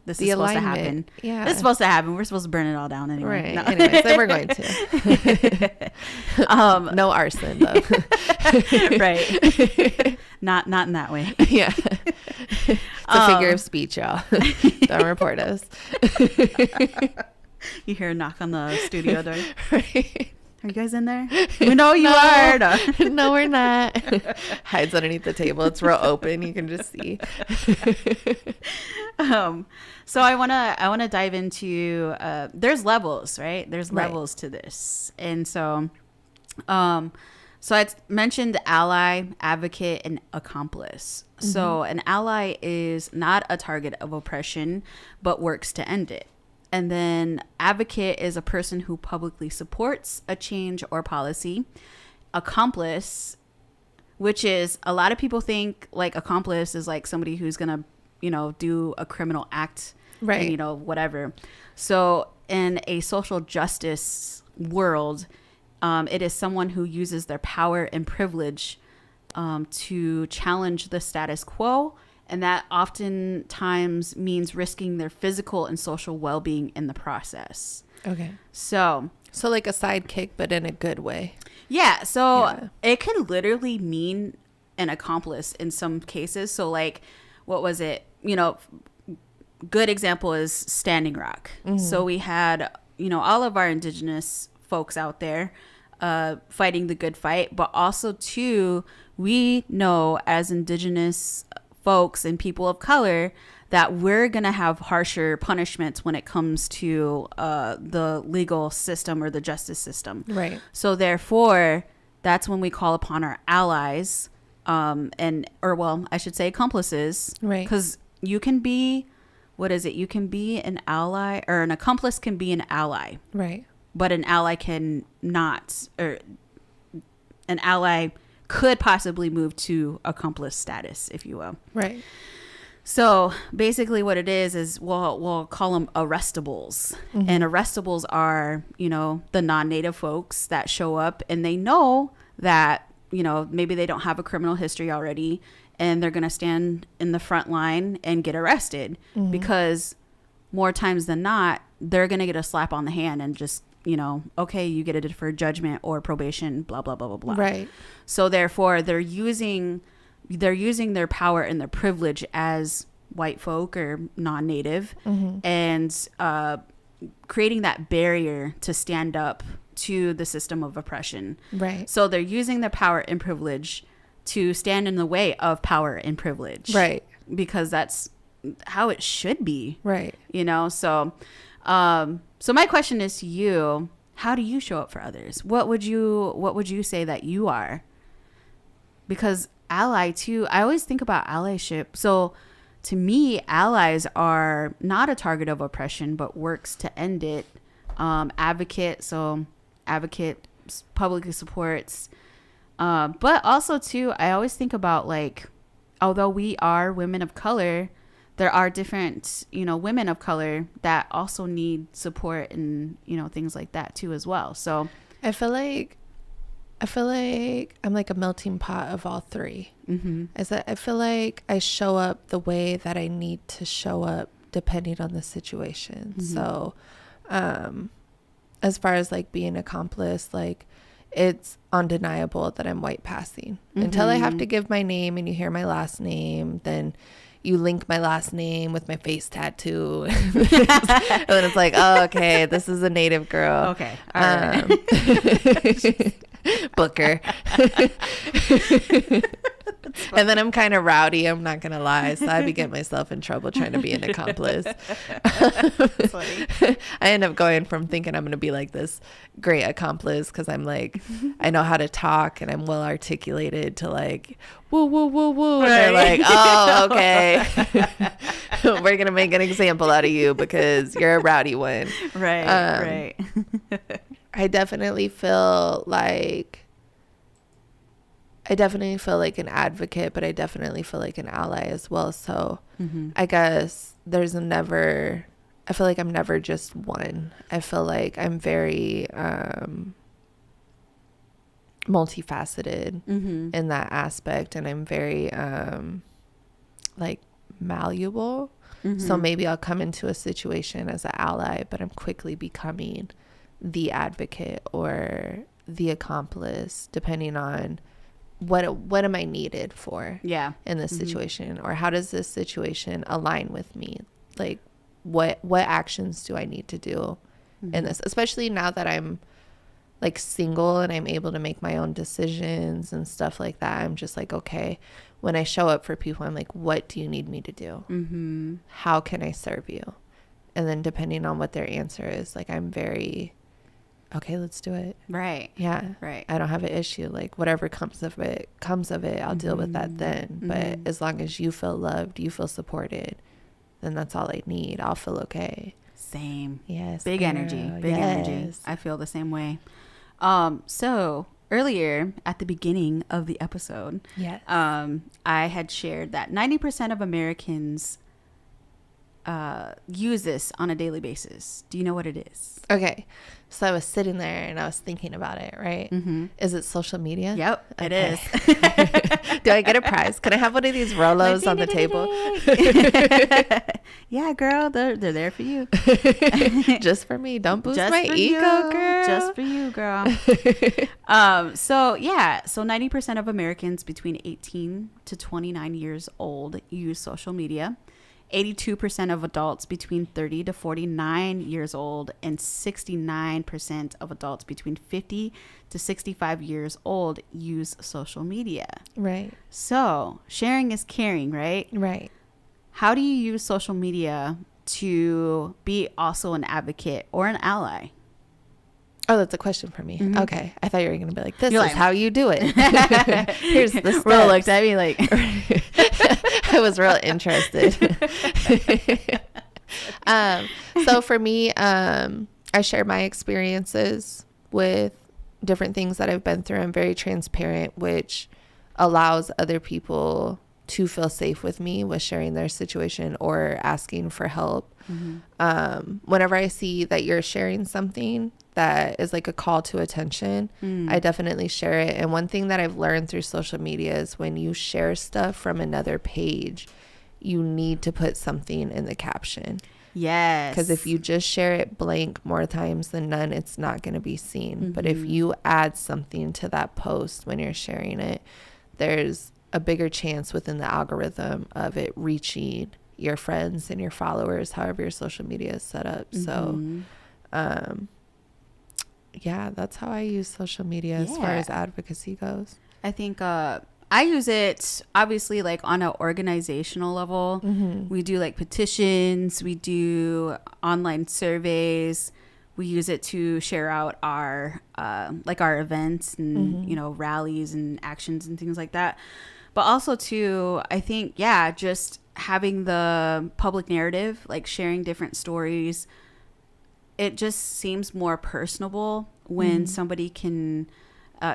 [SPEAKER 2] This is supposed to happen. This is supposed to happen. We're supposed to burn it all down anyway.
[SPEAKER 1] Right. No. Anyways, then we're going to. No arson though.
[SPEAKER 2] Right. Not in that way.
[SPEAKER 1] Yeah. It's a figure of speech, y'all. Don't report us.
[SPEAKER 2] You hear a knock on the studio door.
[SPEAKER 1] Right.
[SPEAKER 2] Are you guys in there? We know you are.
[SPEAKER 1] No, we're not. Hides underneath the table. It's real open. You can just see.
[SPEAKER 2] So I wanna dive into there's levels, right? There's levels to this, and so I mentioned ally, advocate, and accomplice. So an ally is not a target of oppression, but works to end it. And then advocate is a person who publicly supports a change or policy. Accomplice, which is a lot of people think like accomplice is like somebody who's going to, you know, do a criminal act,
[SPEAKER 1] right?
[SPEAKER 2] And, you know, whatever. So in a social justice world, it is someone who uses their power and privilege to challenge the status quo. And that oftentimes means risking their physical and social well-being in the process.
[SPEAKER 1] Okay.
[SPEAKER 2] So
[SPEAKER 1] like a sidekick, but in a good way.
[SPEAKER 2] Yeah. So it can literally mean an accomplice in some cases. So like, what was it? You know, good example is Standing Rock. So we had, you know, all of our indigenous folks out there fighting the good fight, but also too, we know as indigenous folks and people of color that we're going to have harsher punishments when it comes to the legal system or the justice system.
[SPEAKER 1] Right.
[SPEAKER 2] So therefore, that's when we call upon our allies I should say accomplices. Right. Because you can be, you can be an ally, or an accomplice can be an ally. Right. But an ally can not, or an ally could possibly move to accomplice status, if you will. Right. So basically what it is we'll call them arrestables. And arrestables are, you know, the non-native folks that show up and they know that, you know, maybe they don't have a criminal history already and they're going to stand in the front line and get arrested because more times than not, they're going to get a slap on the hand and just, you know, okay, you get a deferred judgment or probation, blah, blah, blah, blah, blah. Right. So therefore they're using their power and their privilege as white folk or non-native and creating that barrier to stand up to the system of oppression.
[SPEAKER 1] Right.
[SPEAKER 2] So they're using their power and privilege to stand in the way of power and privilege.
[SPEAKER 1] Right.
[SPEAKER 2] Because that's how it should be.
[SPEAKER 1] Right.
[SPEAKER 2] You know, so my question is to you, how do you show up for others? What would you say that you are? Because ally too, I always think about allyship. So to me, allies are not a target of oppression, but works to end it. Advocate publicly supports. But also too, I always think about like, although we are women of color, there are different, women of color that also need support and, things like that too as well. So
[SPEAKER 1] I feel like I'm like a melting pot of all three. Mm-hmm. I feel like I show up the way that I need to show up depending on the situation. Mm-hmm. So, as far as like being an accomplice, like it's undeniable that I'm white passing. Mm-hmm. Until I have to give my name and you hear my last name, then you link my last name with my face tattoo. And then it's like, oh, okay, this is a Native girl.
[SPEAKER 2] Okay. All right.
[SPEAKER 1] Booker. And then I'm kind of rowdy, I'm not gonna lie, so I be getting myself in trouble trying to be an accomplice. That's funny. I end up going from thinking I'm gonna be like this great accomplice because I'm like, I know how to talk and I'm well articulated, to like, woo woo woo woo, and they're like, oh, okay. We're gonna make an example out of you because you're a rowdy one.
[SPEAKER 2] Right.
[SPEAKER 1] I definitely feel like an advocate, but I definitely feel like an ally as well. So I guess I feel like I'm never just one. I feel like I'm very multifaceted in that aspect. And I'm very like malleable. Mm-hmm. So maybe I'll come into a situation as an ally, but I'm quickly becoming the advocate or the accomplice, depending on what am I needed for in this situation, or how does this situation align with me? Like what actions do I need to do in this, especially now that I'm like single and I'm able to make my own decisions and stuff like that. I'm just like, okay, when I show up for people, I'm like, what do you need me to do? How can I serve you? And then depending on what their answer is, like, I'm very, okay, let's do it.
[SPEAKER 2] Right.
[SPEAKER 1] Yeah.
[SPEAKER 2] Right.
[SPEAKER 1] I don't have an issue. Like whatever comes of it. I'll deal with that then. But as long as you feel loved, you feel supported, then that's all I need. I'll feel okay.
[SPEAKER 2] Same.
[SPEAKER 1] Yes.
[SPEAKER 2] Big
[SPEAKER 1] girl.
[SPEAKER 2] energy. Big energy. I feel the same way. So earlier at the beginning of the episode, I had shared that 90% of Americans use this on a daily basis. Do you know what it is?
[SPEAKER 1] Okay. So I was sitting there and I was thinking about it, right? Is it social media?
[SPEAKER 2] Yep, it is.
[SPEAKER 1] Do I get a prize? Can I have one of these Rolos on the table?
[SPEAKER 2] Yeah, girl, they're there for you.
[SPEAKER 1] Just for me. Don't boost
[SPEAKER 2] just
[SPEAKER 1] my ego, girl.
[SPEAKER 2] Just for you, girl. So 90% of Americans between 18 to 29 years old use social media. 82% of adults between 30 to 49 years old, and 69% of adults between 50 to 65 years old use social media.
[SPEAKER 1] Right.
[SPEAKER 2] So sharing is caring, right?
[SPEAKER 1] Right.
[SPEAKER 2] How do you use social media to be also an advocate or an ally?
[SPEAKER 1] Oh, that's a question for me. Okay. I thought you were going to be like, this
[SPEAKER 2] You're
[SPEAKER 1] is how you do it. Here's the steps.
[SPEAKER 2] Ro looked at me like...
[SPEAKER 1] I was real interested. So for me, I share my experiences with different things that I've been through. I'm very transparent, which allows other people to feel safe with me with sharing their situation or asking for help. Whenever I see that you're sharing something that is like a call to attention, I definitely share it. And one thing that I've learned through social media is when you share stuff from another page, you need to put something in the caption.
[SPEAKER 2] Yes.
[SPEAKER 1] Because if you just share it blank more times than none, it's not going to be seen. But if you add something to that post when you're sharing it, there's a bigger chance within the algorithm of it reaching your friends and your followers, however your social media is set up. So yeah, that's how I use social media as far as advocacy goes.
[SPEAKER 2] I think I use it obviously like on an organizational level. We do like petitions, we do online surveys, we use it to share out our like our events and you know, rallies and actions and things like that. But also too, I think just having the public narrative, like sharing different stories, it just seems more personable when somebody can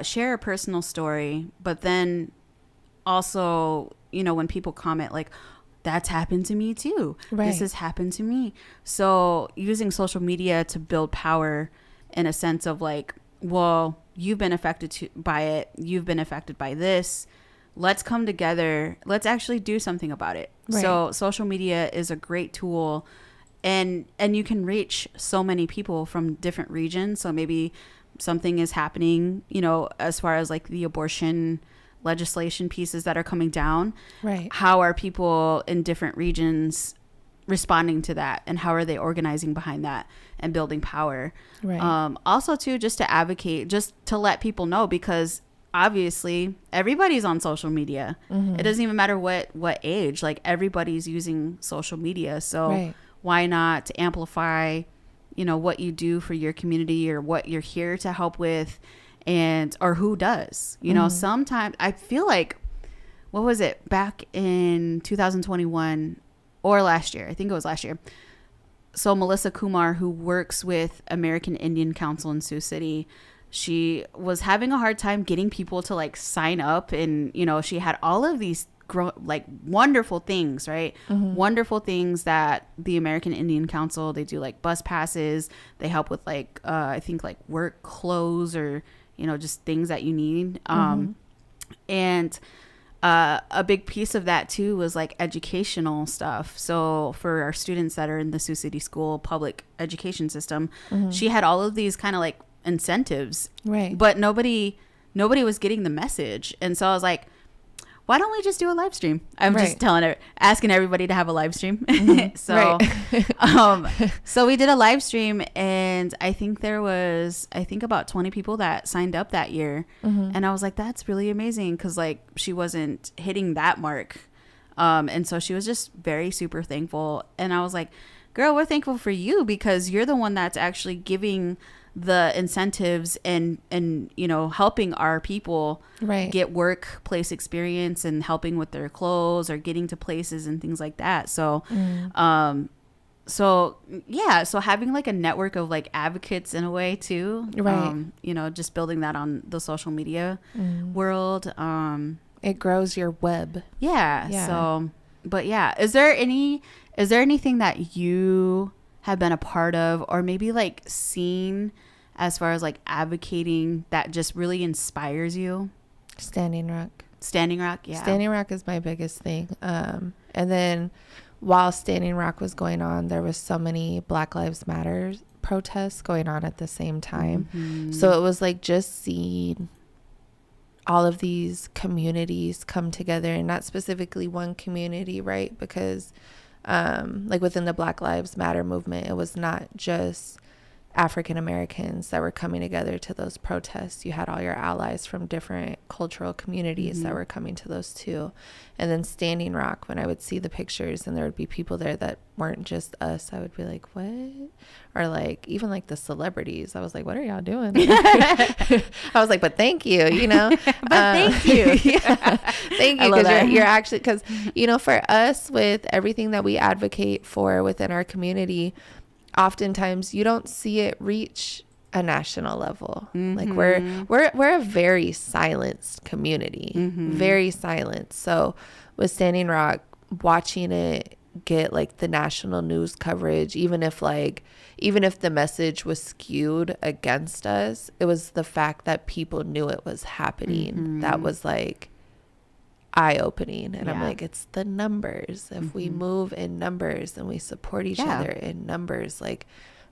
[SPEAKER 2] share a personal story, but then also, you know, when people comment like, that's happened to me too. Right. This has happened to me. So using social media to build power in a sense of like, well, you've been affected by it. You've been affected by this. Let's come together. Let's actually do something about it. Right. So social media is a great tool, and you can reach so many people from different regions. So maybe something is happening, you know, as far as like the abortion legislation pieces that are coming down. Right. How are people in different regions responding to that, and how are they organizing behind that and building power? Right. Also too, just to advocate, just to let people know, because obviously everybody's on social media. It doesn't even matter what age, like everybody's using social media. So why not amplify, you know, what you do for your community or what you're here to help with, and or who does, you know. Sometimes I feel like, what was it, back in 2021 or last year, I think it was last year. So Melissa Kumar, who works with American Indian Council in Sioux City, she was having a hard time getting people to like sign up, and you know, she had all of these like wonderful things, right? Wonderful things that the American Indian Council, they do like bus passes, they help with like I think like work clothes, or you know, just things that you need. And a big piece of that too was like educational stuff. So for our students that are in the Sioux City School public education system, she had all of these kind of like incentives, right? But nobody was getting the message. And so I was like, why don't we just do a live stream? I'm just asking everybody to have a live stream. So so we did a live stream, and I think there was about 20 people that signed up that year. And I was like, that's really amazing, because like she wasn't hitting that mark, and so she was just very super thankful. And I was like, girl, we're thankful for you, because you're the one that's actually giving the incentives and you know, helping our people get workplace experience and helping with their clothes or getting to places and things like that. So so having like a network of like advocates in a way too, you know, just building that on the social media world,
[SPEAKER 1] it grows your web.
[SPEAKER 2] So but is there anything that you have been a part of, or maybe like seen as far as like advocating, that just really inspires you?
[SPEAKER 1] Standing Rock.
[SPEAKER 2] Standing Rock
[SPEAKER 1] is my biggest thing. And then while Standing Rock was going on, there was so many Black Lives Matter protests going on at the same time. So it was like just seeing all of these communities come together, and not specifically one community, right? Because like within the Black Lives Matter movement, it was not just African Americans that were coming together to those protests. You had all your allies from different cultural communities that were coming to those too. And then Standing Rock, when I would see the pictures and there would be people there that weren't just us, I would be like, what? Or like even like the celebrities, I was like, what are y'all doing? I was like, but thank you, you know.
[SPEAKER 2] Thank you.
[SPEAKER 1] Thank you, because you're actually, because you know, for us, with everything that we advocate for within our community, oftentimes you don't see it reach a national level. Like we're a very silenced community, very silenced. So with Standing Rock, watching it get like the national news coverage, even if the message was skewed against us, it was the fact that people knew it was happening that was like eye-opening. And I'm like, it's the numbers. If we move in numbers and we support each other in numbers, like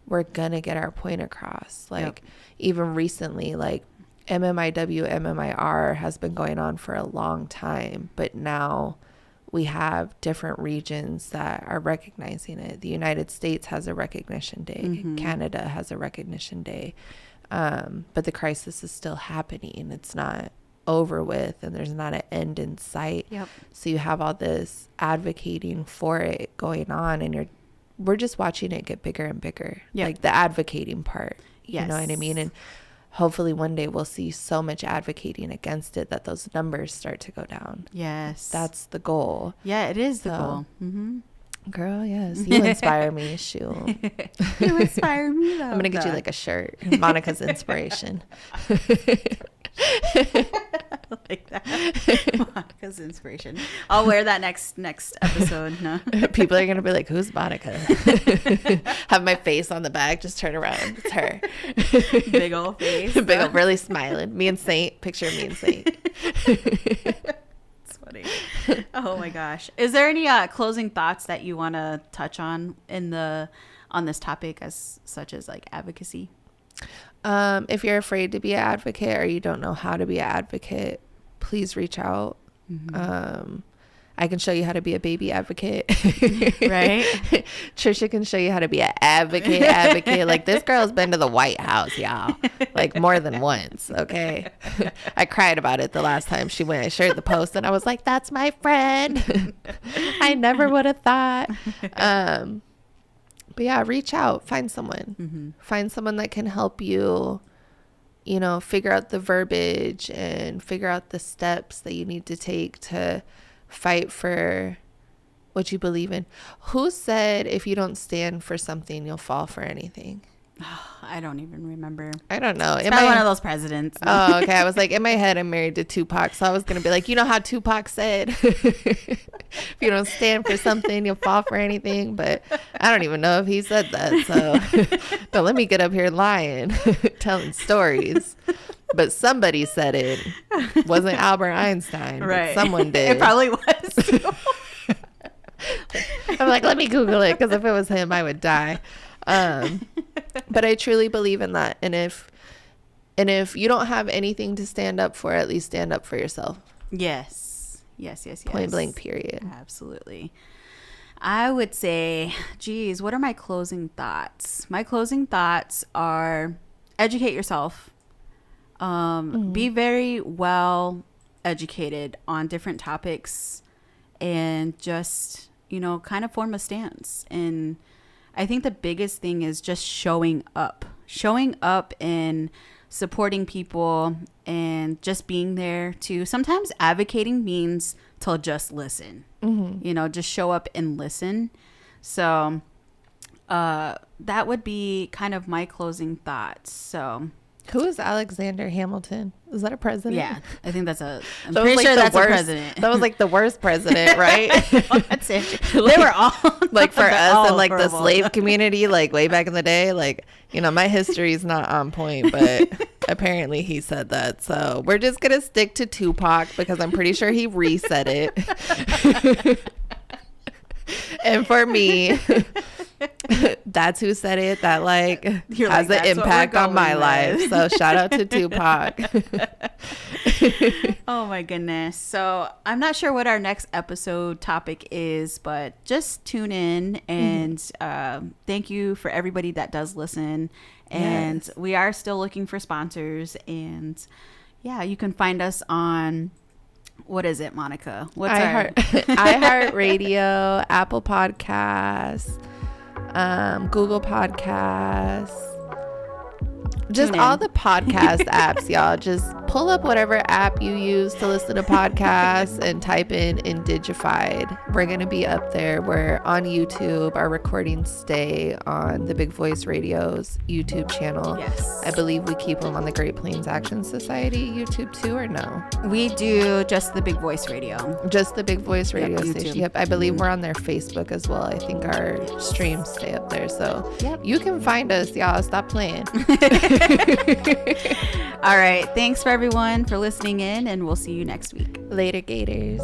[SPEAKER 1] we're gonna get our point across. Like even recently, like MMIR has been going on for a long time, but now we have different regions that are recognizing it. The United States has a recognition day. Canada has a recognition day. But the crisis is still happening. It's not over with, and there's not an end in sight. So you have all this advocating for it going on, and we're just watching it get bigger and bigger. Like the advocating part. You know what I mean? And hopefully one day we'll see so much advocating against it that those numbers start to go down. That's the goal.
[SPEAKER 2] It is the goal.
[SPEAKER 1] Girl, yes. You inspire me. Shoot.
[SPEAKER 2] You inspire me, though.
[SPEAKER 1] I'm going to get you like a shirt. Monica's inspiration.
[SPEAKER 2] Like that. Monica's inspiration. I'll wear that next episode. No.
[SPEAKER 1] People are going to be like, who's Monica? Have my face on the back. Just turn around. It's her.
[SPEAKER 2] Big old face.
[SPEAKER 1] Big old, really smiling. Me and Saint. Picture me and Saint.
[SPEAKER 2] It's funny. Oh my gosh. Is there any closing thoughts that you want to touch on on this topic, as such as like advocacy?
[SPEAKER 1] If you're afraid to be an advocate or you don't know how to be an advocate, please reach out. I can show you how to be a baby advocate.
[SPEAKER 2] Right?
[SPEAKER 1] Trisha can show you how to be an advocate. Like, this girl's been to the White House, y'all. Like, more than once, okay? I cried about it the last time she went. I shared the post, and I was like, that's my friend. I never would have thought. But yeah, reach out. Find someone. Find someone that can help you, figure out the verbiage and figure out the steps that you need to take to fight for what you believe in. Who said if you don't stand for something, you'll fall for anything?
[SPEAKER 2] I don't even remember.
[SPEAKER 1] I don't know.
[SPEAKER 2] It's probably one of those presidents.
[SPEAKER 1] Oh, okay. I was like, in my head, I'm married to Tupac. So I was going to be like, you know how Tupac said, if you don't stand for something, you'll fall for anything. But I don't even know if he said that. So don't let me get up here lying, telling stories. But somebody said it. Wasn't Albert Einstein. Right. But someone did.
[SPEAKER 2] It probably was.
[SPEAKER 1] I'm like, let me Google it, because if it was him, I would die. But I truly believe in that. And if you don't have anything to stand up for, at least stand up for yourself.
[SPEAKER 2] Yes.
[SPEAKER 1] Point blank, period.
[SPEAKER 2] Absolutely. I would say, geez, what are my closing thoughts? My closing thoughts are educate yourself. Be very well educated on different topics, and just, kind of form a stance. And I think the biggest thing is just showing up and supporting people, and just being there to, sometimes advocating means to just listen, just show up and listen. So, that would be kind of my closing thoughts. So,
[SPEAKER 1] who is Alexander Hamilton? Is that a president?
[SPEAKER 2] Yeah, I think that's I'm pretty sure that's a president.
[SPEAKER 1] That was like the worst president, right?
[SPEAKER 2] That's it. They were all
[SPEAKER 1] like, for us and like the slave community, like way back in the day. Like, my history is not on point, but apparently he said that. So we're just gonna stick to Tupac, because I'm pretty sure he reset it. And for me, that's who said it. That has an impact on my life. So shout out to Tupac.
[SPEAKER 2] Oh my goodness. So I'm not sure what our next episode topic is, but just tune in, and thank you for everybody that does listen. And we are still looking for sponsors. And yeah, you can find us on, what is it, Monica? What's
[SPEAKER 1] iHeartRadio, Apple Podcasts, Google Podcasts, just all the podcast apps, y'all. Just pull up whatever app you use to listen to podcasts and type in Indigified. We're going to be up there. We're on YouTube. Our recordings stay on the Big Voice Radio's YouTube channel.
[SPEAKER 2] Yes.
[SPEAKER 1] I believe we keep them on the Great Plains Action Society YouTube too, or no?
[SPEAKER 2] We do just the Big Voice Radio.
[SPEAKER 1] Just the Big Voice Radio station.
[SPEAKER 2] YouTube.
[SPEAKER 1] Yep. I believe we're on their Facebook as well. I think our streams stay up there. So you can find us, y'all. Stop playing.
[SPEAKER 2] All right. Thanks for everyone for listening in, and we'll see you next week.
[SPEAKER 1] Later, Gators.